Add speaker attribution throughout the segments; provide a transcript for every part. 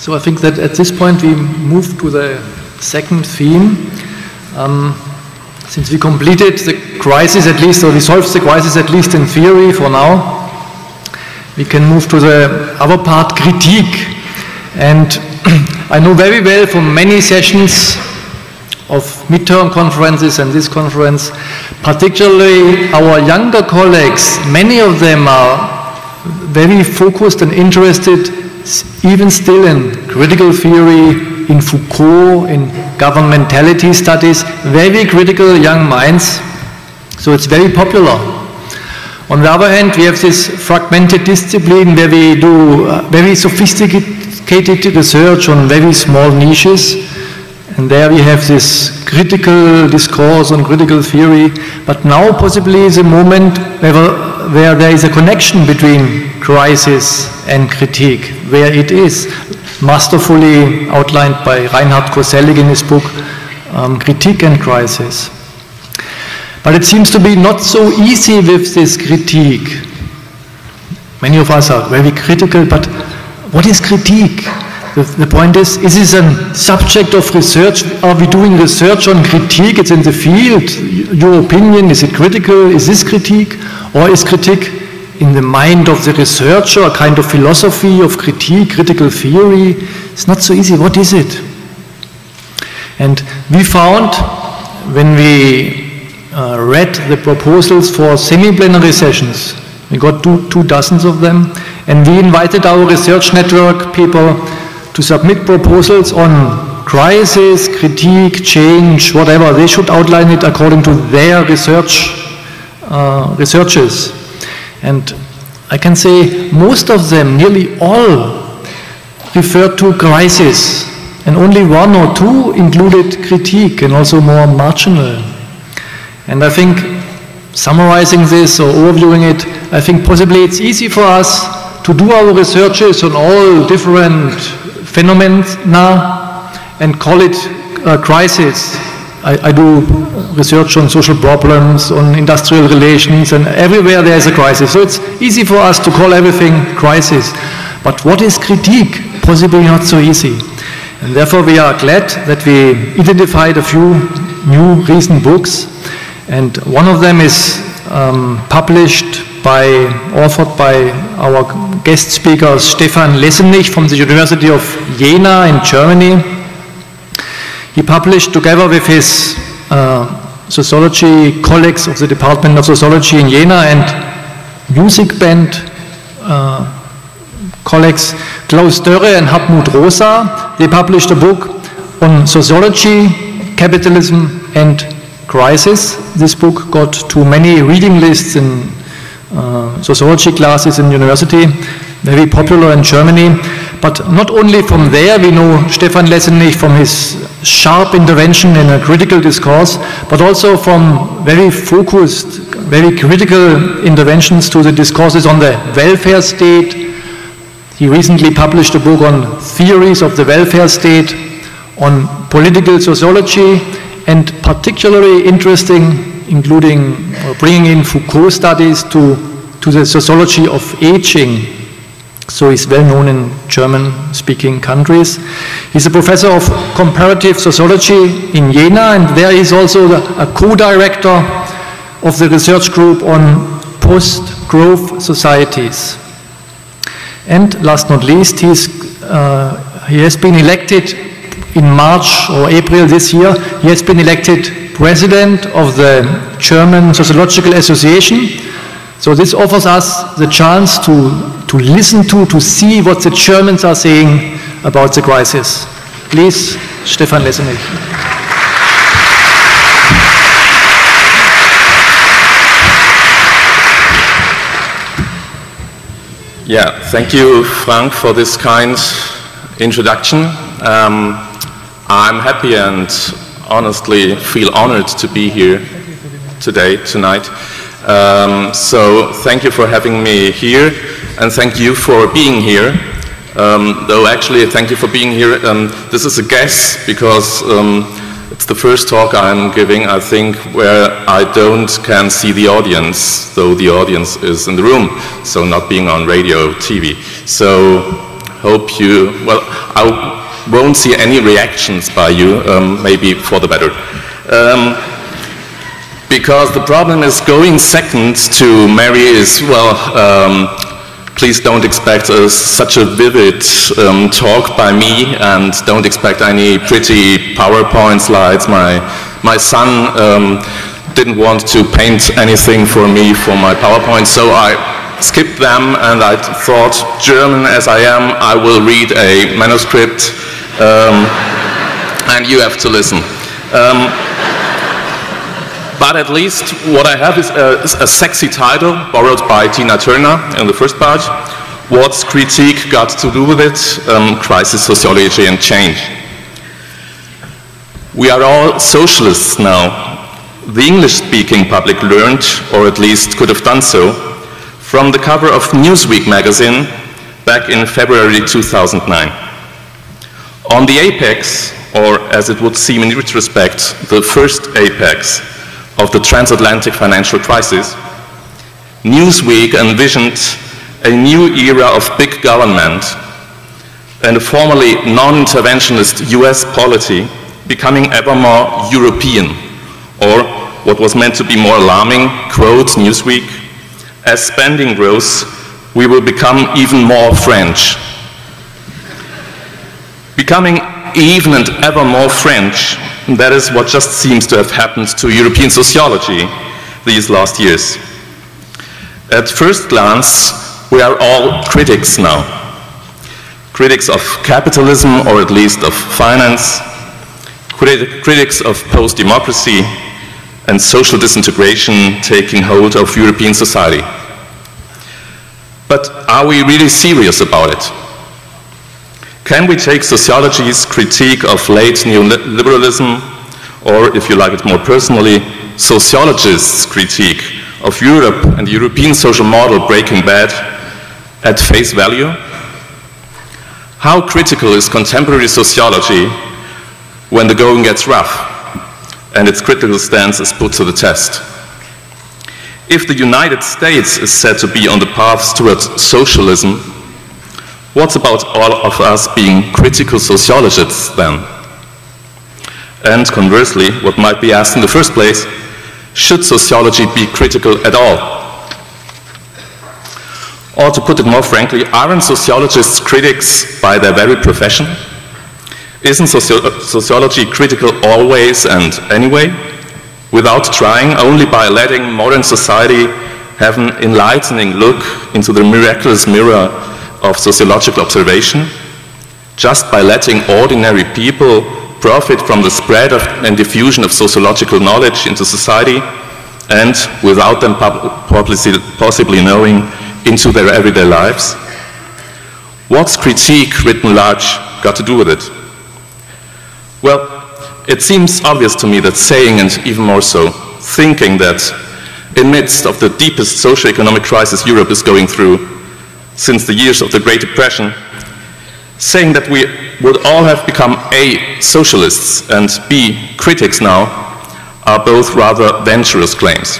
Speaker 1: So I think that at this point we move to the second theme. Since we completed the crisis at least, or we solved the crisis at least in theory for now, we can move to the other part, critique. And I know very well from many sessions of midterm conferences and this conference, particularly our younger colleagues, many of them are very focused and interested, even still, in critical theory, in Foucault, in governmentality studies, very critical young minds. So it's very popular. On the other hand, we have this fragmented discipline where we do very sophisticated research on very small niches. And there we have this critical discourse on critical theory. But now possibly is a moment where there is a connection between crisis and critique, where it is masterfully outlined by Reinhard Koselleck in his book, Critique and Crisis. But it seems to be not so easy with this critique. Many of us are very critical, but what is critique? The point is this a subject of research? Are we doing research on critique? It's in the field. Your opinion, is it critical? Is this critique? Or is critique in the mind of the researcher, a kind of philosophy of critique, critical theory? It's not so easy. What is it? And we found, when we read the proposals for semi-plenary sessions, we got two dozens of them, and we invited our research network people to submit proposals on crisis, critique, change, whatever. They should outline it according to their researches. And I can say most of them, nearly all, referred to crisis, and only one or two included critique, and also more marginal. And I think, summarizing this or overviewing it, I think possibly it's easy for us to do our researches on all different phenomena and call it a crisis. I do research on social problems, on industrial relations, and everywhere there is a crisis. So it's easy for us to call everything crisis. But what is critique? Possibly not so easy. And therefore we are glad that we identified a few new recent books. And one of them is authored by our guest speaker Stephan Lessenich from the University of Jena in Germany. He published, together with his sociology colleagues of the Department of Sociology in Jena and music band colleagues Klaus Dörre and Hartmut Rosa, they published a book on sociology, capitalism and crisis. This book got to many reading lists in sociology classes in university, very popular in Germany. But not only from there, we know Stephan Lessenich from his sharp intervention in a critical discourse, but also from very focused, very critical interventions to the discourses on the welfare state. He recently published a book on theories of the welfare state, on political sociology, and particularly interesting, including bringing in Foucault studies to the sociology of aging. So he's well known in German-speaking countries. He's a professor of comparative sociology in Jena, and there he's also a co-director of the research group on post-growth societies. And last not least, he has been elected in March or April this year. He has been elected president of the German Sociological Association. So this offers us the chance to listen to see what the Germans are saying about the crisis. Please, Stephan Lessenich.
Speaker 2: Yeah, thank you, Frank, for this kind introduction. I'm happy and honestly feel honored to be here tonight. So thank you for having me here, and thank you for being here. Though actually, thank you for being here. This is a guess because it's the first talk I'm giving, I think, where I can see the audience, though the audience is in the room, so not being on radio, TV. So hope you, well, I won't see any reactions by you, maybe for the better. Because the problem is going second to Mary is, well, please don't expect such a vivid talk by me, and don't expect any pretty PowerPoint slides. My son didn't want to paint anything for me for my PowerPoint, so I skipped them, and I thought, German as I am, I will read a manuscript, and you have to listen. But at least what I have is a sexy title, borrowed by Tina Turner in the first part. What's critique got to do with it? Crisis, sociology, and change. We are all socialists now. The English-speaking public learned, or at least could have done so, from the cover of Newsweek magazine back in February 2009. On the apex, or as it would seem in retrospect, the first apex of the transatlantic financial crisis, Newsweek envisioned a new era of big government and a formerly non-interventionist US polity becoming ever more European, or what was meant to be more alarming, quote Newsweek, as spending grows, we will become even more French. Becoming even and ever more French, that is what just seems to have happened to European sociology these last years. At first glance, we are all critics now. Critics of capitalism, or at least of finance, critics of post-democracy and social disintegration taking hold of European society. But are we really serious about it? Can we take sociology's critique of late neoliberalism, or if you like it more personally, sociologists' critique of Europe and the European social model Breaking Bad at face value? How critical is contemporary sociology when the going gets rough and its critical stance is put to the test? If the United States is said to be on the path towards socialism, what about all of us being critical sociologists then? And conversely, what might be asked in the first place, should sociology be critical at all? Or to put it more frankly, aren't sociologists critics by their very profession? Isn't sociology critical always and anyway, without trying, only by letting modern society have an enlightening look into the miraculous mirror of sociological observation, just by letting ordinary people profit from the spread of and diffusion of sociological knowledge into society, and without them possibly knowing into their everyday lives? What's critique, written large, got to do with it? Well, it seems obvious to me that saying, and even more so, thinking that in midst of the deepest socio-economic crisis Europe is going through since the years of the Great Depression, saying that we would all have become A, socialists, and B, critics now, are both rather venturous claims.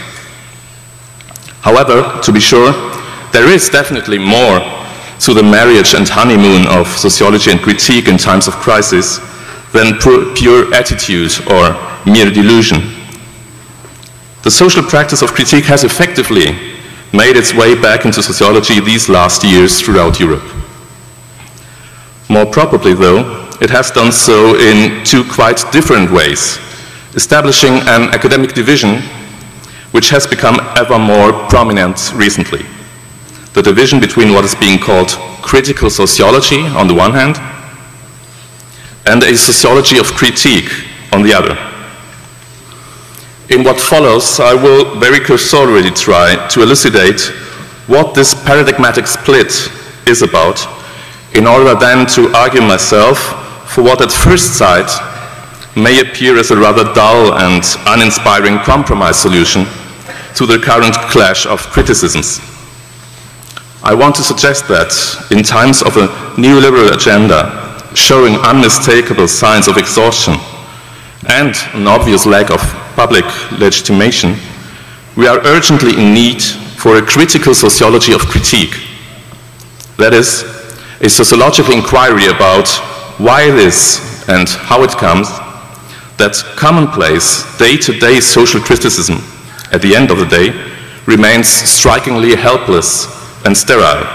Speaker 2: However, to be sure, there is definitely more to the marriage and honeymoon of sociology and critique in times of crisis than pure attitude or mere delusion. The social practice of critique has effectively made its way back into sociology these last years throughout Europe. More probably, though, it has done so in two quite different ways, establishing an academic division which has become ever more prominent recently. The division between what is being called critical sociology on the one hand, and a sociology of critique on the other. In what follows, I will very cursorily try to elucidate what this paradigmatic split is about, in order then to argue myself for what at first sight may appear as a rather dull and uninspiring compromise solution to the current clash of criticisms. I want to suggest that in times of a neoliberal agenda showing unmistakable signs of exhaustion and an obvious lack of public legitimation, we are urgently in need for a critical sociology of critique. That is, a sociological inquiry about why it is and how it comes that commonplace, day-to-day social criticism, at the end of the day, remains strikingly helpless and sterile,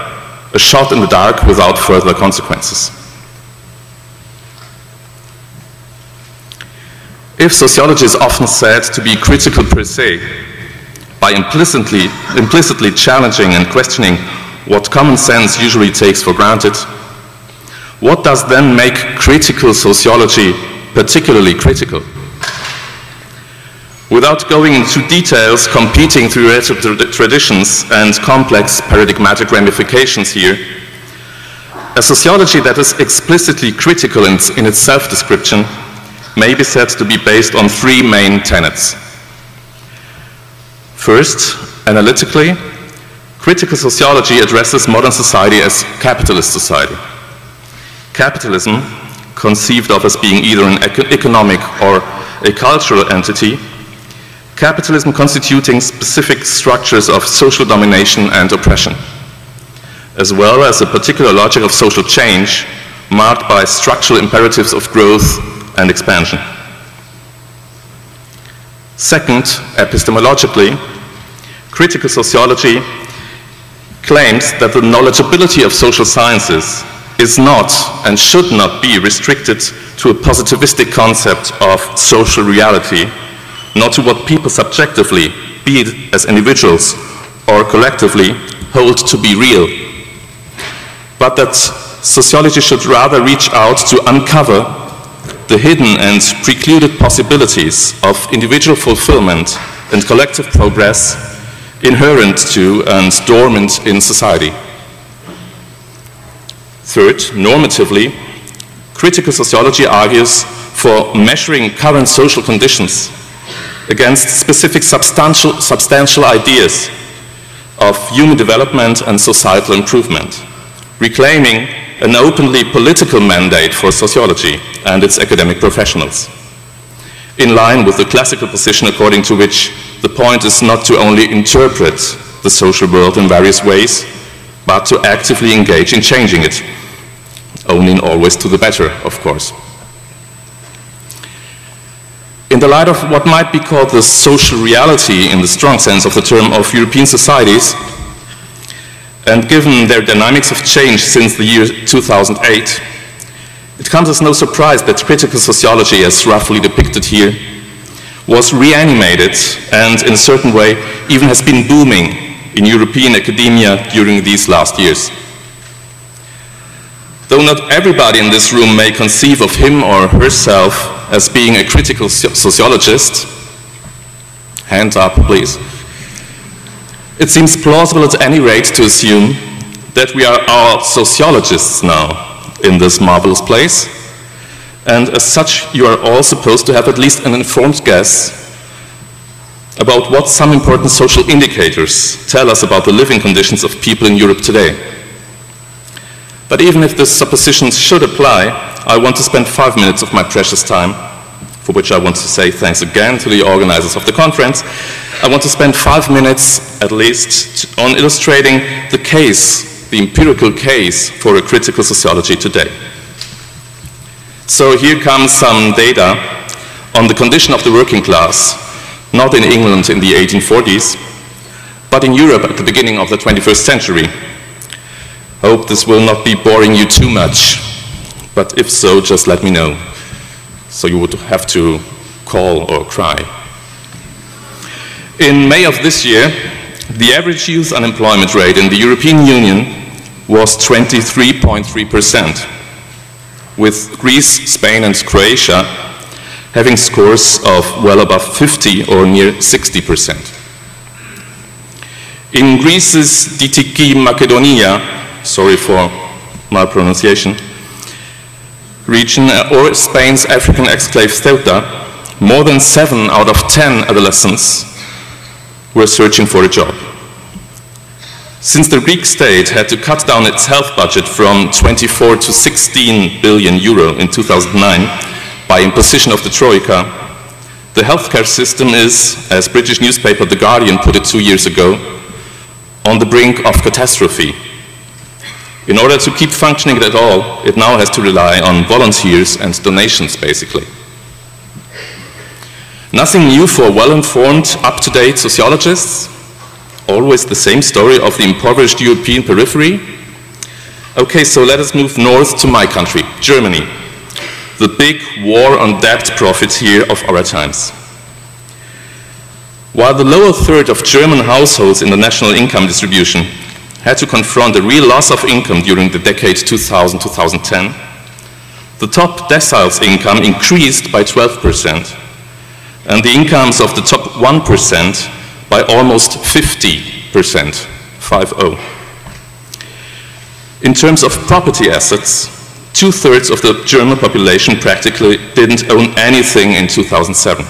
Speaker 2: a shot in the dark without further consequences. If sociology is often said to be critical per se, by implicitly challenging and questioning what common sense usually takes for granted, what does then make critical sociology particularly critical? Without going into details, competing theoretical traditions and complex paradigmatic ramifications here, a sociology that is explicitly critical in its self-description may be said to be based on three main tenets. First, analytically, critical sociology addresses modern society as capitalist society. Capitalism, conceived of as being either an economic or a cultural entity, capitalism constituting specific structures of social domination and oppression, as well as a particular logic of social change marked by structural imperatives of growth and expansion. Second, epistemologically, critical sociology claims that the knowledgeability of social sciences is not and should not be restricted to a positivistic concept of social reality, not to what people subjectively, be it as individuals or collectively, hold to be real, but that sociology should rather reach out to uncover the hidden and precluded possibilities of individual fulfillment and collective progress inherent to and dormant in society. Third, normatively, critical sociology argues for measuring current social conditions against specific substantial ideas of human development and societal improvement, reclaiming an openly political mandate for sociology and its academic professionals, in line with the classical position according to which the point is not to only interpret the social world in various ways, but to actively engage in changing it, only and always to the better, of course. In the light of what might be called the social reality in the strong sense of the term of European societies, and given their dynamics of change since the year 2008, it comes as no surprise that critical sociology, as roughly depicted here, was reanimated and in a certain way even has been booming in European academia during these last years. Though not everybody in this room may conceive of him or herself as being a critical sociologist, hand up please, it seems plausible at any rate to assume that we are all sociologists now in this marvelous place, and as such you are all supposed to have at least an informed guess about what some important social indicators tell us about the living conditions of people in Europe today. But even if this supposition should apply, I want to spend 5 minutes of my precious time, for which I want to say thanks again to the organizers of the conference. I want to spend 5 minutes at least on illustrating the case, the empirical case for a critical sociology today. So here comes some data on the condition of the working class, not in England in the 1840s, but in Europe at the beginning of the 21st century. Hope this will not be boring you too much, but if so, just let me know. So you would have to call or cry. In May of this year, the average youth unemployment rate in the European Union was 23.3%, with Greece, Spain and Croatia having scores of well above 50 or near 60%. In Greece's Dυτική Macedonia, sorry for malpronunciation, region, or Spain's African exclave Ceuta, more than 7 out of 10 adolescents were searching for a job. Since the Greek state had to cut down its health budget from 24 to 16 billion euro in 2009 by imposition of the Troika, the healthcare system is, as British newspaper The Guardian put it 2 years ago, on the brink of catastrophe. In order to keep functioning at all, it now has to rely on volunteers and donations, basically. Nothing new for well-informed, up-to-date sociologists. Always the same story of the impoverished European periphery. Okay, so let us move north to my country, Germany. The big war on debt profiteer of our times. While the lower third of German households in the national income distribution had to confront a real loss of income during the decade 2000-2010, the top decile's income increased by 12%, and the incomes of the top 1% by almost 50%, 50. In terms of property assets, 2/3 of the German population practically didn't own anything in 2007,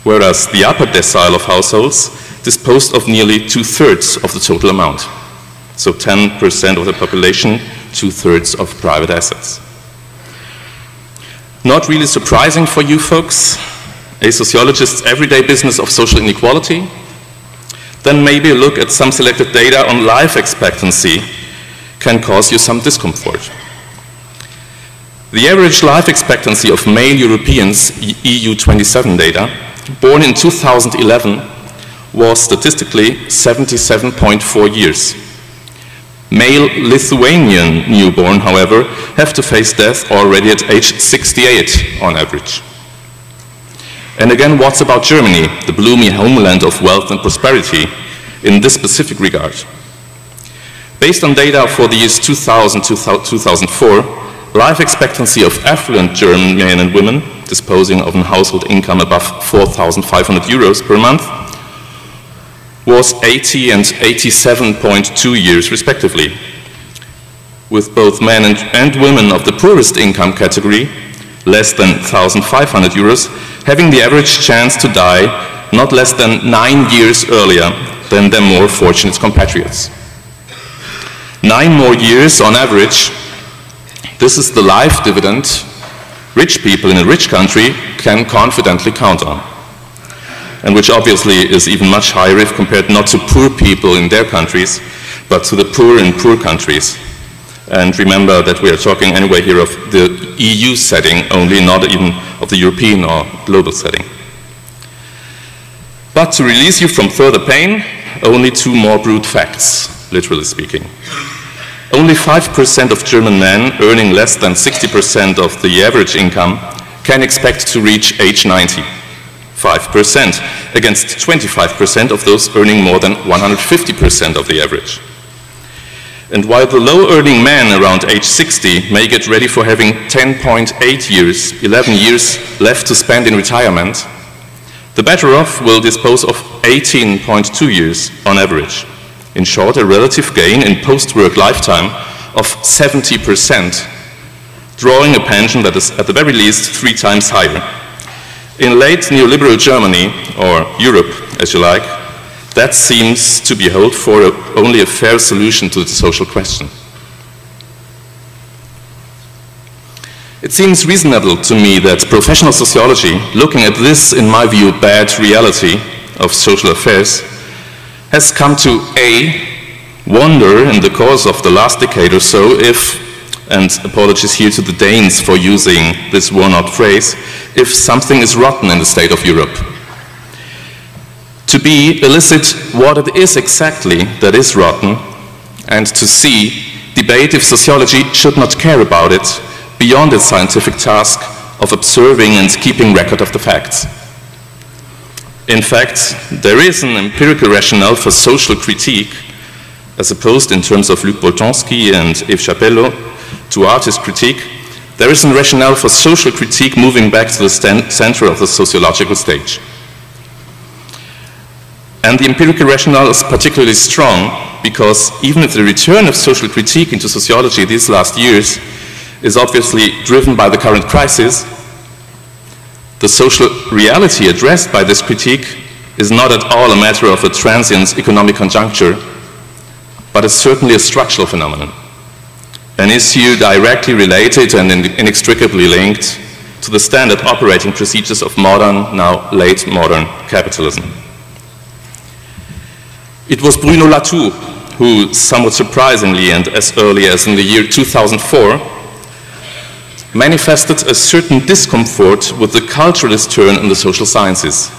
Speaker 2: whereas the upper decile of households disposed of nearly 2/3 of the total amount. So 10% of the population, 2/3 of private assets. Not really surprising for you folks, a sociologist's everyday business of social inequality? Then maybe a look at some selected data on life expectancy can cause you some discomfort. The average life expectancy of male Europeans, EU27 data, born in 2011, was statistically 77.4 years. Male Lithuanian newborn, however, have to face death already at age 68 on average. And again, what's about Germany, the bloomy homeland of wealth and prosperity, in this specific regard? Based on data for the years 2000-2004, life expectancy of affluent German men and women disposing of a household income above 4,500 euros per month was 80 and 87.2 years respectively, with both men and women of the poorest income category, less than 1,500 euros, having the average chance to die not less than 9 years earlier than their more fortunate compatriots. 9 more years on average. This is the life dividend rich people in a rich country can confidently count on, and which obviously is even much higher if compared not to poor people in their countries, but to the poor in poor countries. And remember that we are talking anyway here of the EU setting only, not even of the European or global setting. But to release you from further pain, only 2 more brute facts, literally speaking. Only 5% of German men earning less than 60% of the average income can expect to reach age 90. 5% against 25% of those earning more than 150% of the average. And while the low-earning man around age 60 may get ready for having 10.8 years, 11 years left to spend in retirement, the better off will dispose of 18.2 years on average. In short, a relative gain in post-work lifetime of 70%, drawing a pension that is at the very least 3 times higher. In late neoliberal Germany, or Europe as you like, that seems to be held for only a fair solution to the social question. It seems reasonable to me that professional sociology, looking at this, in my view, bad reality of social affairs, has come to A, wonder in the course of the last decade or so if, and apologies here to the Danes for using this worn-out phrase, if something is rotten in the state of Europe. To B, elicit what it is exactly that is rotten, and to C, debate if sociology should not care about it beyond its scientific task of observing and keeping record of the facts. In fact, there is an empirical rationale for social critique, as opposed in terms of Luc Boltanski and Yves Chapello to artist critique. There is a rationale for social critique moving back to the center of the sociological stage. And the empirical rationale is particularly strong because even if the return of social critique into sociology these last years is obviously driven by the current crisis, the social reality addressed by this critique is not at all a matter of a transient economic conjuncture, but is certainly a structural phenomenon, an issue directly related and inextricably linked to the standard operating procedures of modern, now late modern capitalism. It was Bruno Latour who somewhat surprisingly and as early as in the year 2004 manifested a certain discomfort with the culturalist turn in the social sciences,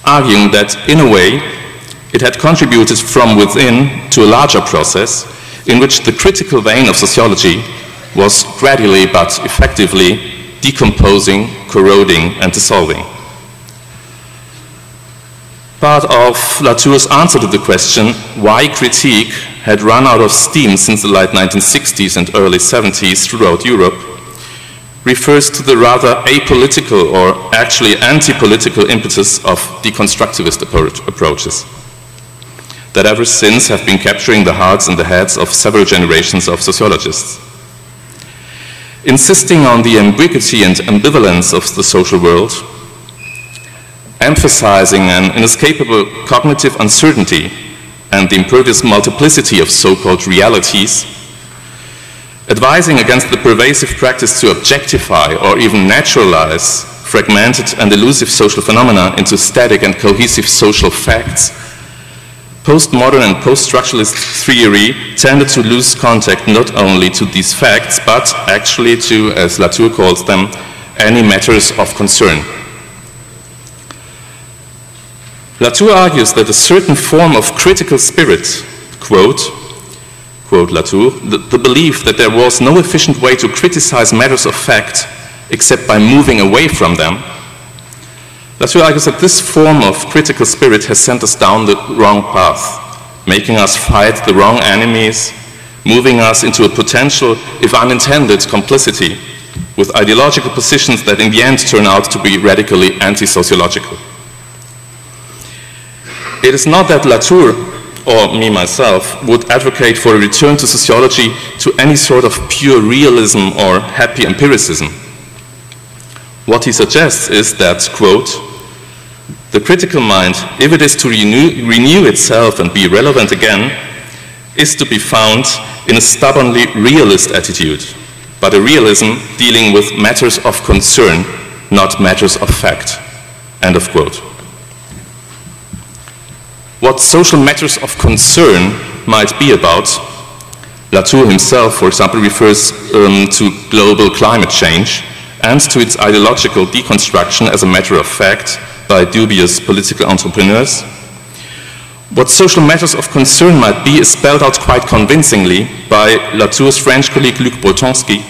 Speaker 2: arguing that in a way it had contributed from within to a larger process in which the critical vein of sociology was gradually but effectively decomposing, corroding, and dissolving. Part of Latour's answer to the question why critique had run out of steam since the late 1960s and early 70s throughout Europe refers to the rather apolitical or actually anti-political impetus of deconstructivist approaches that ever since have been capturing the hearts and the heads of several generations of sociologists. Insisting on the ambiguity and ambivalence of the social world, emphasizing an inescapable cognitive uncertainty and the impervious multiplicity of so-called realities, advising against the pervasive practice to objectify or even naturalize fragmented and elusive social phenomena into static and cohesive social facts, postmodern and post-structuralist theory tended to lose contact not only to these facts, but actually to, as Latour calls them, any matters of concern. Latour argues that a certain form of critical spirit, quote Latour, the belief that there was no efficient way to criticize matters of fact except by moving away from them. Latour argues that this form of critical spirit has sent us down the wrong path, making us fight the wrong enemies, moving us into a potential, if unintended, complicity with ideological positions that in the end turn out to be radically anti-sociological. It is not that Latour, or me myself, would advocate for a return to sociology to any sort of pure realism or happy empiricism. What he suggests is that, quote, the critical mind, if it is to renew itself and be relevant again, is to be found in a stubbornly realist attitude, but a realism dealing with matters of concern, not matters of fact, end of quote. What social matters of concern might be about, Latour himself, for example, refers to global climate change and to its ideological deconstruction as a matter of fact by dubious political entrepreneurs. What social matters of concern might be is spelled out quite convincingly by Latour's French colleague Luc Boltanski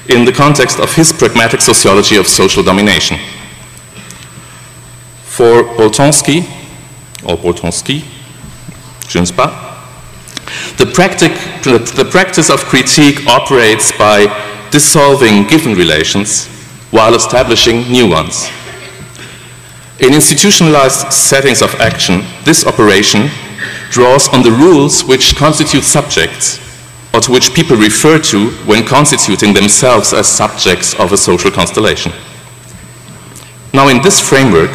Speaker 2: in the context of his pragmatic sociology of social domination. For Boltanski, or Boltanski, je ne sais pas, the practice of critique operates by dissolving given relations while establishing new ones. In institutionalized settings of action, this operation draws on the rules which constitute subjects, or to which people refer to when constituting themselves as subjects of a social constellation. Now, in this framework,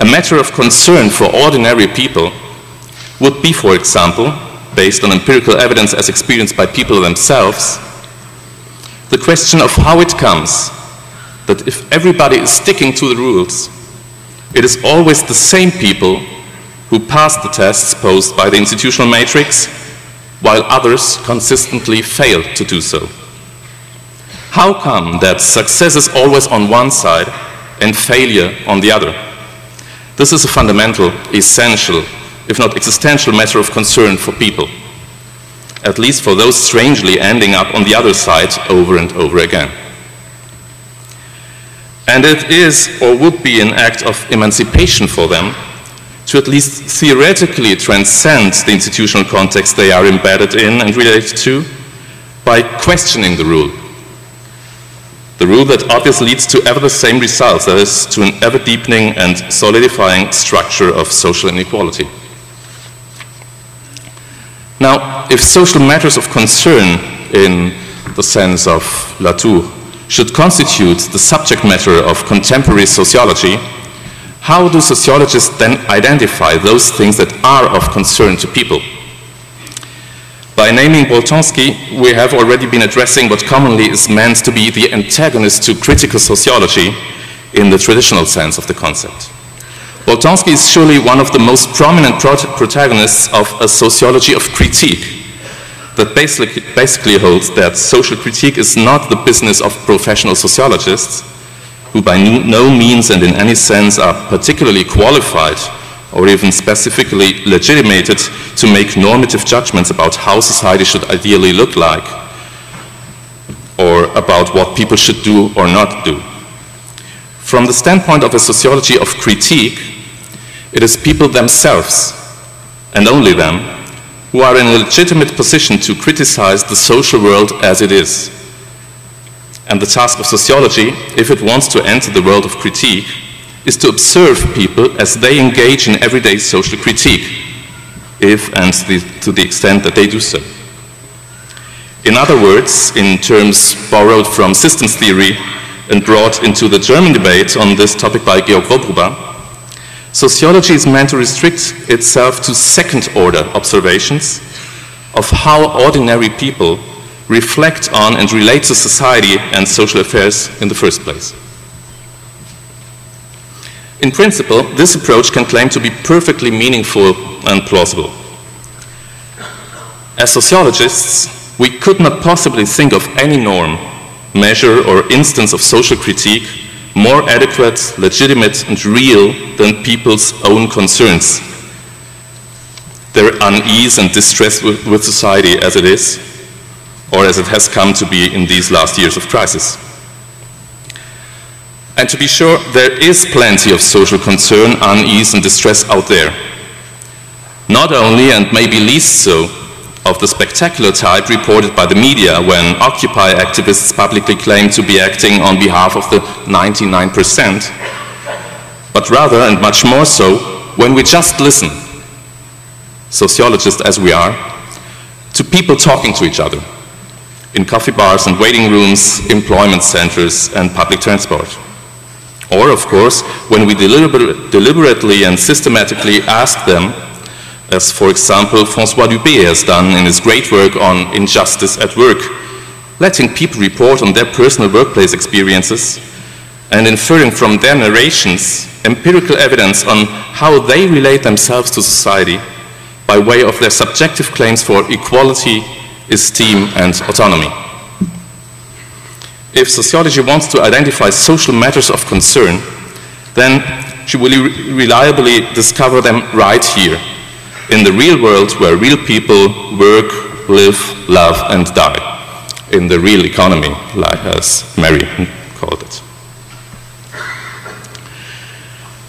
Speaker 2: a matter of concern for ordinary people would be, for example, based on empirical evidence as experienced by people themselves, the question of how it comes that if everybody is sticking to the rules, it is always the same people who pass the tests posed by the institutional matrix, while others consistently fail to do so. How come that success is always on one side and failure on the other? This is a fundamental, essential, if not existential matter of concern for people, at least for those strangely ending up on the other side over and over again. And it is, or would be, an act of emancipation for them to at least theoretically transcend the institutional context they are embedded in and related to by questioning the rule. The rule that obviously leads to ever the same results, that is, to an ever deepening and solidifying structure of social inequality. Now, if social matters of concern, in the sense of Latour, should constitute the subject matter of contemporary sociology, how do sociologists then identify those things that are of concern to people? By naming Boltanski, we have already been addressing what commonly is meant to be the antagonist to critical sociology in the traditional sense of the concept. Boltanski is surely one of the most prominent protagonists of a sociology of critique that basically holds that social critique is not the business of professional sociologists, who by no means and in any sense are particularly qualified or even specifically legitimated to make normative judgments about how society should ideally look like, or about what people should do or not do. From the standpoint of a sociology of critique, it is people themselves, and only them, who are in a legitimate position to criticize the social world as it is. And the task of sociology, if it wants to enter the world of critique, is to observe people as they engage in everyday social critique, if and to the extent that they do so. In other words, in terms borrowed from systems theory and brought into the German debate on this topic by Georg Wobruba, sociology is meant to restrict itself to second-order observations of how ordinary people reflect on and relate to society and social affairs in the first place. In principle, this approach can claim to be perfectly meaningful and plausible. As sociologists, we could not possibly think of any norm, measure, or instance of social critique more adequate, legitimate, and real than people's own concerns, their unease and distress with society as it is, or as it has come to be in these last years of crisis. And to be sure, there is plenty of social concern, unease, and distress out there. Not only, and maybe least so, of the spectacular type reported by the media when Occupy activists publicly claim to be acting on behalf of the 99%, but rather, and much more so, when we just listen, sociologists as we are, to people talking to each other in coffee bars and waiting rooms, employment centers, and public transport. Or, of course, when we deliberately and systematically ask them, as for example François Dubé has done in his great work on injustice at work, letting people report on their personal workplace experiences and inferring from their narrations empirical evidence on how they relate themselves to society by way of their subjective claims for equality, esteem, and autonomy. If sociology wants to identify social matters of concern, then she will reliably discover them right here, in the real world where real people work, live, love, and die. In the real economy, like as Mary called it.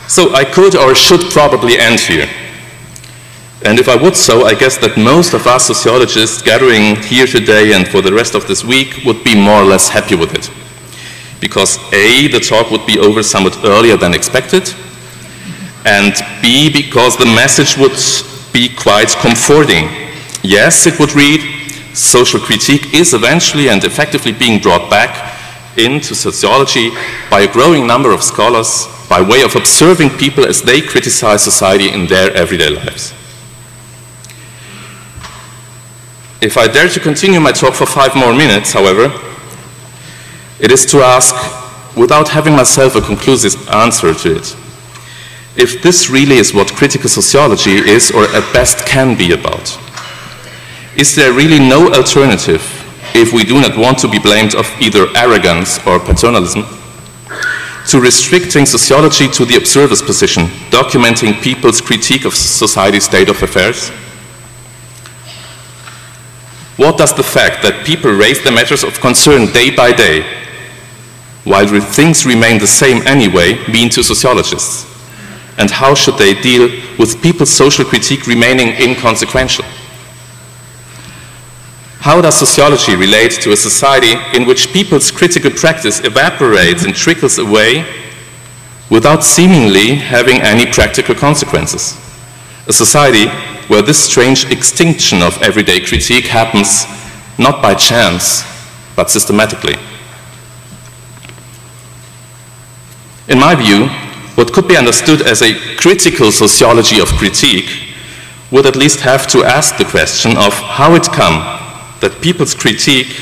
Speaker 2: So I could or should probably end here. And if I would so, I guess that most of us sociologists gathering here today and for the rest of this week would be more or less happy with it. Because A, the talk would be over somewhat earlier than expected, and B, because the message would be quite comforting. Yes, it would read, social critique is eventually and effectively being brought back into sociology by a growing number of scholars by way of observing people as they criticize society in their everyday lives. If I dare to continue my talk for 5 more minutes, however, it is to ask, without having myself a conclusive answer to it, if this really is what critical sociology is, or at best can be about. Is there really no alternative if we do not want to be blamed of either arrogance or paternalism, to restricting sociology to the observer's position, documenting people's critique of society's state of affairs? What does the fact that people raise their matters of concern day by day, while things remain the same anyway, mean to sociologists? And how should they deal with people's social critique remaining inconsequential? How does sociology relate to a society in which people's critical practice evaporates and trickles away without seemingly having any practical consequences? A society where this strange extinction of everyday critique happens not by chance, but systematically. In my view, what could be understood as a critical sociology of critique would at least have to ask the question of how it comes that people's critique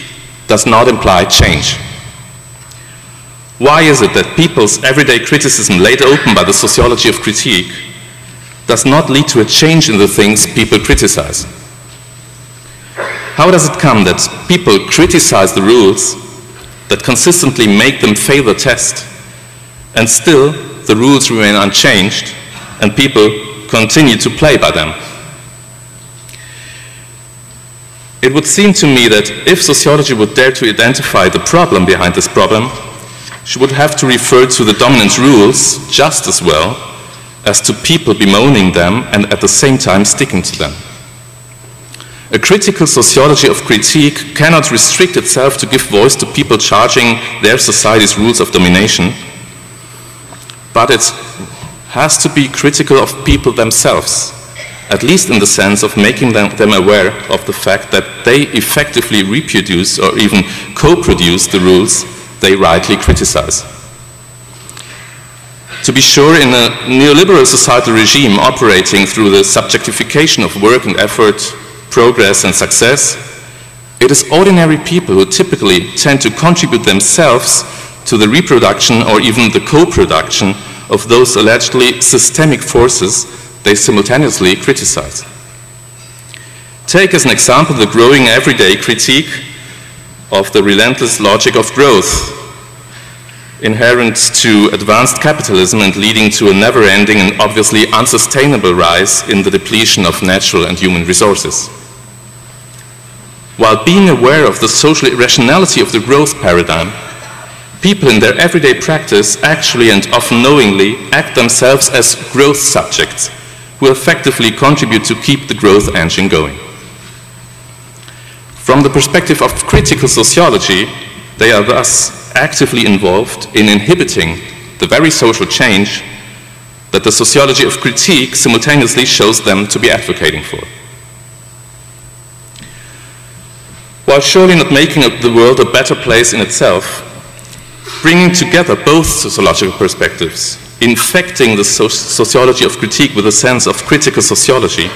Speaker 2: does not imply change. Why is it that people's everyday criticism laid open by the sociology of critique does not lead to a change in the things people criticize? How does it come that people criticize the rules that consistently make them fail the test, and still the rules remain unchanged and people continue to play by them? It would seem to me that if sociology would dare to identify the problem behind this problem, she would have to refer to the dominant rules just as well as to people bemoaning them and at the same time sticking to them. A critical sociology of critique cannot restrict itself to give voice to people charging their society's rules of domination, but it has to be critical of people themselves, at least in the sense of making them aware of the fact that they effectively reproduce or even co-produce the rules they rightly criticize. To be sure, in a neoliberal societal regime operating through the subjectification of work and effort, progress and success, it is ordinary people who typically tend to contribute themselves to the reproduction or even the co-production of those allegedly systemic forces they simultaneously criticize. Take as an example the growing everyday critique of the relentless logic of growth inherent to advanced capitalism and leading to a never-ending and obviously unsustainable rise in the depletion of natural and human resources. While being aware of the social irrationality of the growth paradigm, people in their everyday practice actually and often knowingly act themselves as growth subjects who effectively contribute to keep the growth engine going. From the perspective of critical sociology, they are thus actively involved in inhibiting the very social change that the sociology of critique simultaneously shows them to be advocating for. While surely not making the world a better place in itself, bringing together both sociological perspectives, infecting the sociology of critique with a sense of critical sociology,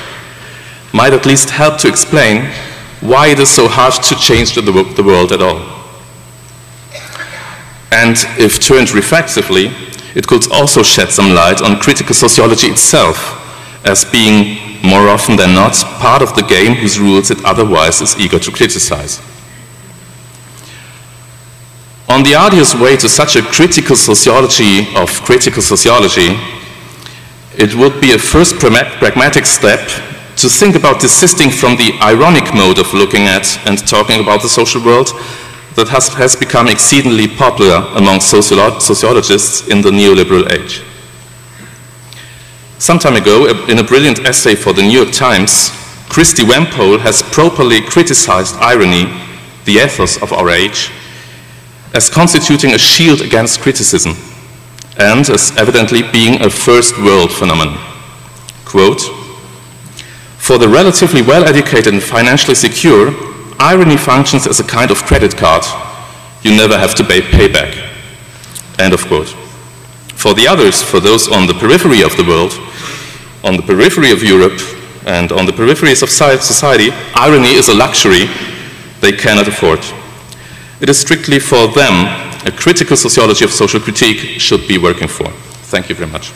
Speaker 2: might at least help to explain why it is so hard to change the world at all. And if turned reflexively, it could also shed some light on critical sociology itself as being, more often than not, part of the game whose rules it otherwise is eager to criticize. On the arduous way to such a critical sociology of critical sociology, it would be a first pragmatic step to think about desisting from the ironic mode of looking at and talking about the social world that has become exceedingly popular among sociologists in the neoliberal age. Some time ago, in a brilliant essay for the New York Times, Christy Wempole has properly criticized irony, the ethos of our age, as constituting a shield against criticism and as evidently being a first world phenomenon. Quote, "For the relatively well-educated and financially secure, irony functions as a kind of credit card. You never have to pay back." End of quote. For the others, for those on the periphery of the world, on the periphery of Europe, and on the peripheries of society, irony is a luxury they cannot afford. It is strictly for them a critical sociology of social critique should be working for. Thank you very much.